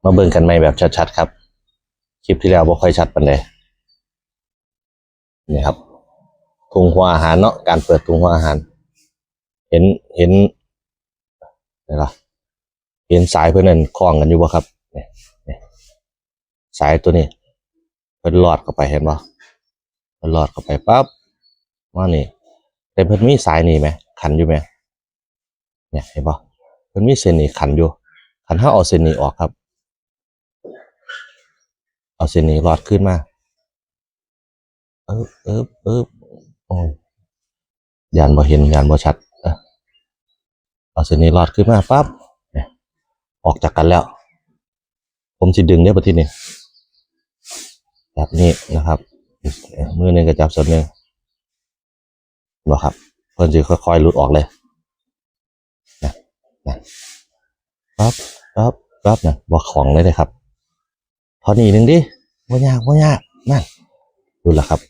มาเบิ่งกันใหม่แบบชัดๆครับคลิปที่แล้วบ่ค่อยชัดปานใดนี่ครับถุงหัวอาหารเนาะการเปิดถุงหัวอาหารเห็นนี่ล่ะเห็นสายเพื่อนนั่นคล้องกันอยู่บ่ครับนี่สายตัวนี้เพิ่นลอดเข้าไปเห็นบ่เพิ่นลอดเข้าไปปั๊บว่านี่แต่เพิ่นมีสายนี่ไหมขันอยู่ไหมเนี่ยเห็นบ่เพิ่นมีเส้นนี้ขันอยู่ขันเฮาเอาเส้นนี้ออกครับเอาเส้นนี้ลอดขึ้นมาโอ้ยยานบ่เห็นยานบ่ชัดเอาเส้นนี้ลอดขึ้นมาปั๊บเนี่ยออกจากกันแล้วผมสิดึงได้ประทีนี้แบบนี้นะครับมือหนึ่งก็จับส่วนหนึ่งบ่ครับเพิ่นสิค่อยๆหลุดออกเลยนะปั๊บปั๊บนะบ่ของเลยครับพอนี่หนึ่งดิบ่ยากนั่นดูละครับ